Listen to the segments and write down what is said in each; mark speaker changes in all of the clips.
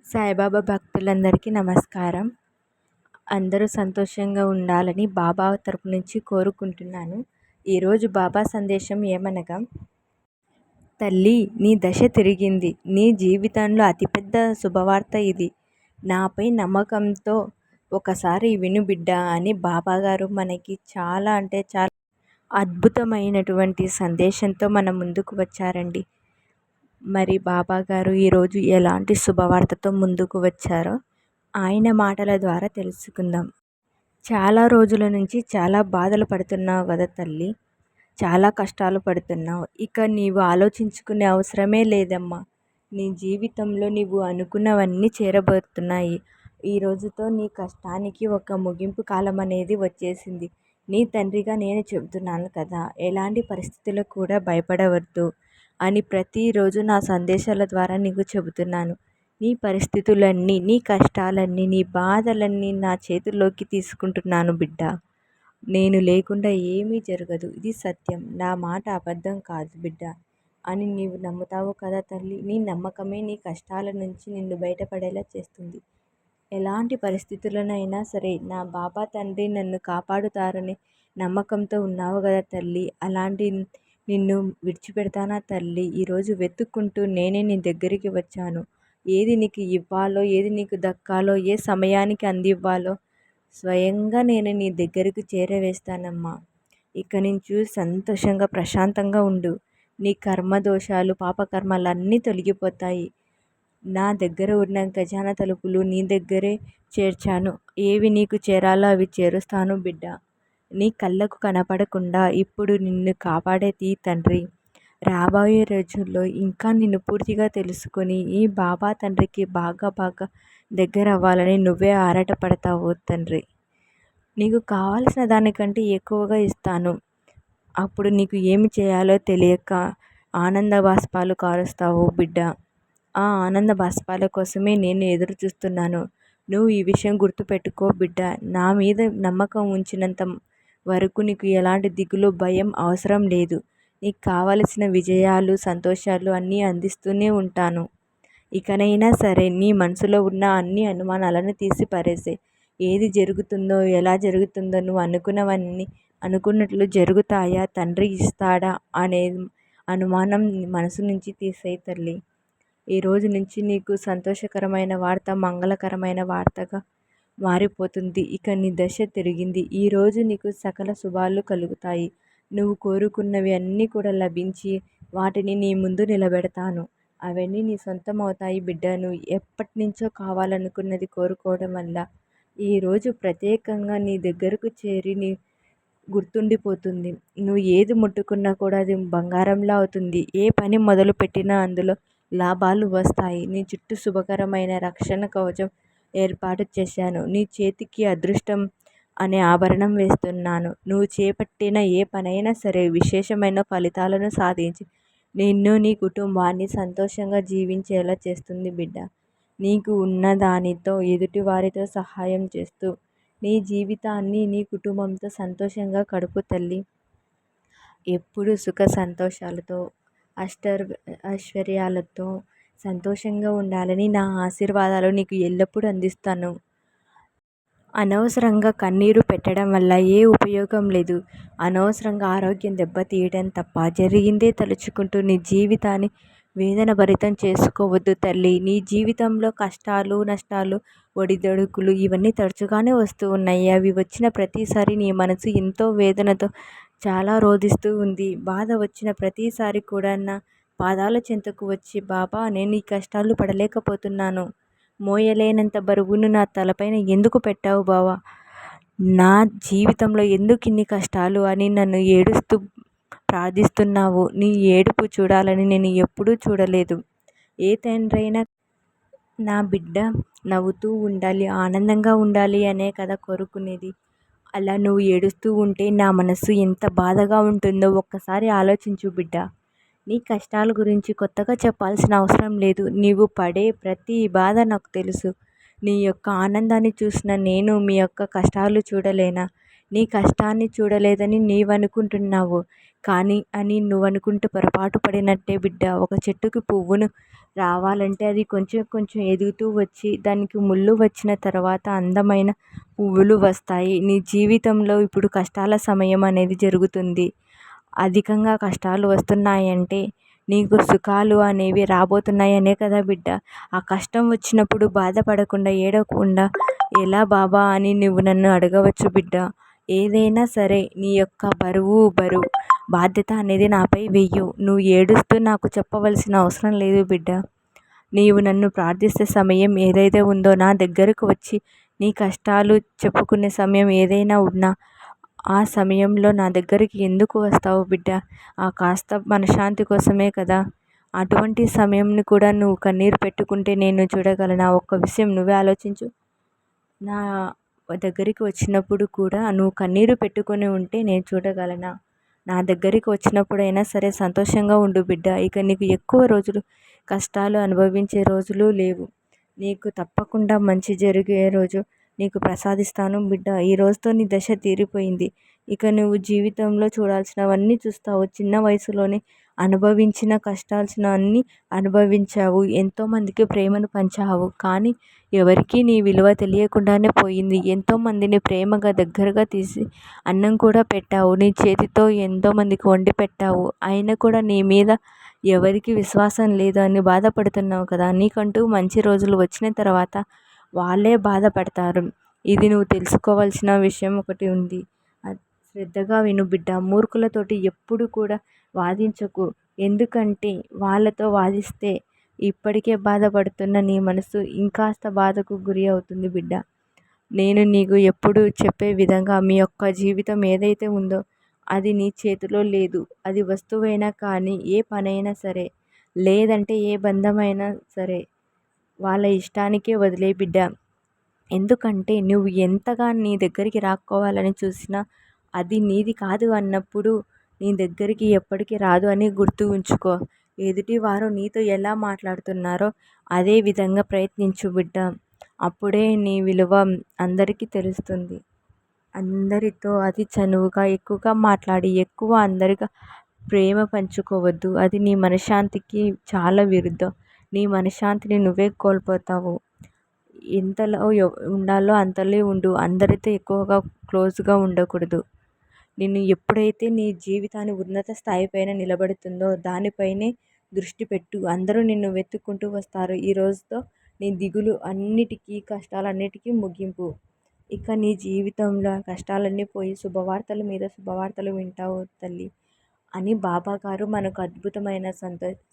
Speaker 1: సాయిబాబా భక్తులందరికీ నమస్కారం. అందరూ సంతోషంగా ఉండాలని బాబా తరపు నుంచి కోరుకుంటున్నాను. ఈరోజు బాబా సందేశం ఏమనగా, తల్లి నీ దశ తిరిగింది. నీ జీవితంలో అతిపెద్ద శుభవార్త ఇది. నాపై నమ్మకంతో ఒకసారి విను బిడ్డ అని బాబాగారు మనకి చాలా అద్భుతమైనటువంటి సందేశంతో మన ముందుకు వచ్చారండి. మరి బాబాగారు ఈరోజు ఎలాంటి శుభవార్తతో ముందుకు వచ్చారో ఆయన మాటల ద్వారా తెలుసుకుందాం. చాలా రోజుల నుంచి చాలా బాధలు పడుతున్నావు కదా తల్లి, చాలా కష్టాలు పడుతున్నావు. ఇక నీవు ఆలోచించుకునే అవసరమే లేదమ్మా. నీ జీవితంలో నీవు అనుకున్నవన్నీ చేరబోతున్నాయి. ఈ రోజుతో నీ కష్టానికి ఒక ముగింపు కాలం అనేది వచ్చేసింది. నీ తండ్రిగా నేను చెబుతున్నాను కదా, ఎలాంటి పరిస్థితులకు కూడా భయపడవద్దు అని ప్రతిరోజు నా సందేశాల ద్వారా నీకు చెబుతున్నాను. నీ పరిస్థితులన్నీ, నీ కష్టాలన్నీ, నీ బాధలన్నీ నా చేతుల్లోకి తీసుకుంటున్నాను బిడ్డ. నేను లేకుండా ఏమీ జరగదు. ఇది సత్యం. నా మాట అబద్ధం కాదు బిడ్డ అని నీవు నమ్ముతావు కదా తల్లి. నీ నమ్మకమే నీ కష్టాల నుంచి నిన్ను బయటపడేలా చేస్తుంది. ఎలాంటి పరిస్థితులనైనా సరే నా బాబా తండ్రి నన్ను కాపాడుతారని నమ్మకంతో ఉన్నావు కదా తల్లి. అలాంటి నిన్ను విడిచిపెడతానా తల్లి? ఈరోజు వెతుక్కుంటూ నేనే నీ దగ్గరికి వచ్చాను. ఏది నీకు ఇవ్వాలో, ఏది నీకు దక్కాలో, ఏ సమయానికి అందివ్వాలో స్వయంగా నేను నీ దగ్గరకు చేరవేస్తానమ్మా. ఇక నుంచి సంతోషంగా ప్రశాంతంగా ఉండు. నీ కర్మదోషాలు, పాపకర్మలన్నీ తొలగిపోతాయి. నా దగ్గర ఉన్న ఖజానా తలుపులు నీ దగ్గరే చేర్చాను. ఏవి నీకు చేరాలో అవి చేరుస్తాను బిడ్డ. నీ కళ్ళకు కనపడకుండా ఇప్పుడు నిన్ను కాపాడేది తండ్రి. రాబోయే రోజుల్లో ఇంకా నిన్ను పూర్తిగా తెలుసుకొని ఈ బాబా తండ్రికి బాగా దగ్గర అవ్వాలని నువ్వే ఆరాటపడతావు తండ్రి. నీకు కావాల్సిన దానికంటే ఎక్కువగా ఇస్తాను. అప్పుడు నీకు ఏమి చేయాలో తెలియక ఆనంద బాష్పాలు కారుస్తావు బిడ్డ. ఆ ఆనంద బాష్పాల కోసమే నేను ఎదురు చూస్తున్నాను. నువ్వు ఈ విషయం గుర్తుపెట్టుకో బిడ్డ. నా మీద నమ్మకం ఉంచినంత వరకు నీకు ఎలాంటి దిగులు, భయం అవసరం లేదు. నీకు కావలసిన విజయాలు, సంతోషాలు అన్నీ అందిస్తూనే ఉంటాను. ఇకనైనా సరే నీ మనసులో ఉన్న అన్ని అనుమానాలను తీసి పారేసేయ్. ఏది జరుగుతుందో, ఎలా జరుగుతుందో, నువ్వు అనుకున్నవన్నీ అనుకున్నట్లు జరుగుతాయా, తండ్రి ఇస్తాడా అనే అనుమానం మనసు నుంచి తీసేయి తల్లి. ఈ రోజు నుంచి నీకు సంతోషకరమైన వార్త మంగళకరమైన వార్తగా మారిపోతుంది. ఇక నీ దశ తిరిగింది. ఈరోజు నీకు సకల శుభాలు కలుగుతాయి. నువ్వు కోరుకున్నవి అన్నీ కూడా లభించి వాటిని నీ ముందు నిలబెడతాను. అవన్నీ నీ సొంతం అవుతాయి బిడ్డ. నువ్వు ఎప్పటి నుంచో కావాలనుకున్నది కోరుకోవడం వల్ల ఈరోజు ప్రత్యేకంగా నీ దగ్గరకు చేరి నీ గుర్తుండిపోతుంది. నువ్వు ఏది ముట్టుకున్నా కూడా అది బంగారంలా అవుతుంది. ఏ పని మొదలు పెట్టినా అందులో లాభాలు వస్తాయి. నీ చుట్టూ శుభకరమైన రక్షణ కవచం ఏర్పాటు చేశాను. నీ చేతికి అదృష్టం అనే ఆభరణం వేస్తున్నాను. నువ్వు చేపట్టిన ఏ పనైనా సరే విశేషమైన ఫలితాలను సాధించి నిన్ను, నీ కుటుంబాన్ని సంతోషంగా జీవించేలా చేస్తుంది బిడ్డ. నీకు ఉన్న దానితో ఎదుటి వారితో సహాయం చేస్తూ నీ జీవితాన్ని నీ కుటుంబంతో సంతోషంగా గడుపు తల్లి. ఎప్పుడు సుఖ సంతోషాలతో, ఐశ్వర్యాలతో సంతోషంగా ఉండాలని నా ఆశీర్వాదాలు నీకు ఎల్లప్పుడూ అందిస్తాను. అనవసరంగా కన్నీరు పెట్టడం వల్ల ఏ ఉపయోగం లేదు. అనవసరంగా ఆరోగ్యం దెబ్బతీయడం తప్ప జరిగిందే తలుచుకుంటూ నీ జీవితాన్ని వేదన భరితం చేసుకోవద్దు తల్లి. నీ జీవితంలో కష్టాలు, నష్టాలు, ఒడిదొడుకులు ఇవన్నీ తరచుగానే వస్తూ ఉన్నాయి. అవి వచ్చిన ప్రతిసారి నీ మనసు ఎంతో వేదనతో చాలా రోధిస్తూ ఉంది. బాధ వచ్చిన ప్రతిసారి కూడా నా పాదాల చెంతకు వచ్చి, బాబా నేను ఈ కష్టాలు పడలేకపోతున్నాను, మోయలేనంత బరువును నా తలపైన ఎందుకు పెట్టావు బావా, నా జీవితంలో ఎందుకు ఇన్ని కష్టాలు అని నన్ను ఏడుస్తూ ప్రార్థిస్తున్నావు. నీ ఏడుపు చూడాలని నేను ఎప్పుడూ చూడలేదు. ఏ తండ్రైనా నా బిడ్డ నవ్వుతూ ఉండాలి, ఆనందంగా ఉండాలి అనే కదా కోరుకునేది. అలా నువ్వు ఏడుస్తూ ఉంటే నా మనసు ఎంత బాధగా ఉంటుందో ఒక్కసారి ఆలోచించు బిడ్డ. నీ కష్టాల గురించి కొత్తగా చెప్పాల్సిన అవసరం లేదు. నీవు పడే ప్రతి బాధ నాకు తెలుసు. నీ యొక్క ఆనందాన్ని చూసిన నేను మీ యొక్క కష్టాలు చూడలేనా? నీ కష్టాన్ని చూడలేదని నీవు అనుకుంటున్నావు, కానీ అని నువ్వనుకుంటే పొరపాటు పడినట్టే బిడ్డ. ఒక చెట్టుకి పువ్వును రావాలంటే అది కొంచెం కొంచెం ఎదుగుతూ వచ్చి దానికి ముళ్ళు వచ్చిన తర్వాత అందమైన పువ్వులు వస్తాయి. నీ జీవితంలో ఇప్పుడు కష్టాల సమయం అనేది జరుగుతుంది. అధికంగా కష్టాలు వస్తున్నాయంటే నీకు సుఖాలు అనేవి రాబోతున్నాయనే కదా బిడ్డ. ఆ కష్టం వచ్చినప్పుడు బాధపడకుండా ఏడవకుండా ఎలా బాబా అని నువ్వు నన్ను అడగవచ్చు బిడ్డ. ఏదైనా సరే నీ యొక్క బరువు బాధ్యత అనేది నాపై వెయ్యు. నువ్వు ఏడుస్తూ నాకు చెప్పవలసిన అవసరం లేదు బిడ్డ. నీవు నన్ను ప్రార్థిస్తే సమయం ఏదైతే ఉందో నా దగ్గరకు వచ్చి నీ కష్టాలు చెప్పుకునే సమయం ఏదైనా ఉన్నా ఆ సమయంలో నా దగ్గరికి ఎందుకు వస్తావు బిడ్డ? ఆ కాస్త మనశ్శాంతి కోసమే కదా. అటువంటి సమయంని కూడా నువ్వు కన్నీరు పెట్టుకుంటే నేను చూడగలనా? ఒక్క విషయం నువ్వే ఆలోచించు. నా దగ్గరికి వచ్చినప్పుడు కూడా నువ్వు కన్నీరు పెట్టుకొని ఉంటే నేను చూడగలనా? నా దగ్గరికి వచ్చినప్పుడైనా సరే సంతోషంగా ఉండు బిడ్డ. ఇక నీకు ఎక్కువ రోజులు కష్టాలు అనుభవించే రోజులు లేవు. నీకు తప్పకుండా మంచి జరిగే రోజు నీకు ప్రసాదిస్తాను బిడ్డ. ఈ రోజుతో నీ దశ తీరిపోయింది. ఇక నువ్వు జీవితంలో చూడాల్సినవన్నీ చూస్తావు. చిన్న వయసులోనే అనుభవించిన కష్టాల్సిన అన్నీ అనుభవించావు. ఎంతోమందికి ప్రేమను పంచావు. కానీ ఎవరికీ నీ విలువ తెలియకుండానే పోయింది. ఎంతోమందిని ప్రేమగా దగ్గరగా తీసి అన్నం కూడా పెట్టావు. నీ చేతితో ఎంతోమందికి వండి పెట్టావు. అయినా కూడా నీ మీద ఎవరికి విశ్వాసం లేదు అని బాధపడుతున్నావు కదా. నీకంటూ మంచి రోజులు వచ్చిన తర్వాత వాళ్ళే బాధపడతారు. ఇది నువ్వు తెలుసుకోవాల్సిన విషయం ఒకటి ఉంది. శ్రద్ధగా విను బిడ్డ. మూర్ఖులతోటి ఎప్పుడు కూడా వాదించకు. ఎందుకంటే వాళ్ళతో వాదిస్తే ఇప్పటికే బాధపడుతున్న నీ మనసు ఇంకాస్త బాధకు గురి అవుతుంది బిడ్డ. నేను నీకు ఎప్పుడు చెప్పే విధంగా మీ యొక్క జీవితం ఏదైతే ఉందో అది నీ చేతిలో లేదు. అది వస్తువైనా కానీ ఏ పనైనా సరే లేదంటే ఏ బంధమైనా సరే వాళ్ళ ఇష్టానికే వదిలే బిడ్డ. ఎందుకంటే నువ్వు ఎంతగా నీ దగ్గరికి రాక్కోవాలని చూసినా అది నీది కాదు అన్నప్పుడు నీ దగ్గరికి ఎప్పటికీ రాదు అని గుర్తు ఉంచుకో. ఎదుటివారు నీతో ఎలా మాట్లాడుతున్నారో అదే విధంగా ప్రయత్నించు బిడ్డ. అప్పుడే నీ విలువ అందరికీ తెలుస్తుంది. అందరితో అతి చనువుగా ఎక్కువగా మాట్లాడి ఎక్కువ అందరిగా ప్రేమ పంచుకోవద్దు. అది నీ మనశ్శాంతికి చాలా విరుద్ధం. నీ మనశ్శాంతిని నువ్వే కోల్పోతావు. ఎంతలో ఉండాలో అంతలో ఉండు. అందరితో ఎక్కువగా క్లోజ్గా ఉండకూడదు. నిన్ను ఎప్పుడైతే నీ జీవితాన్ని ఉన్నత స్థాయిపైన నిలబడుతుందో దానిపైనే దృష్టి పెట్టు. అందరూ నిన్ను వెతుక్కుంటూ వస్తారు. ఈ రోజుతో నీ దిగులు అన్నిటికీ కష్టాలన్నిటికీ ముగింపు. ఇక నీ జీవితంలో కష్టాలన్నీ పోయి శుభవార్తల మీద శుభవార్తలు వింటావు తల్లి అని బాబాగారు మనకు అద్భుతమైన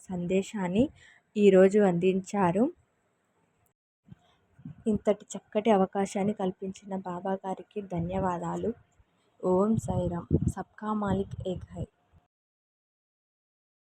Speaker 1: సందేశాన్ని ఈరోజు అందించారు. ఇంతటి చక్కటి అవకాశాన్ని కల్పించిన బాబాగారికి ధన్యవాదాలు. ఓం సాయిరామ్. సబ్కా మాలిక్ ఏక్ హై.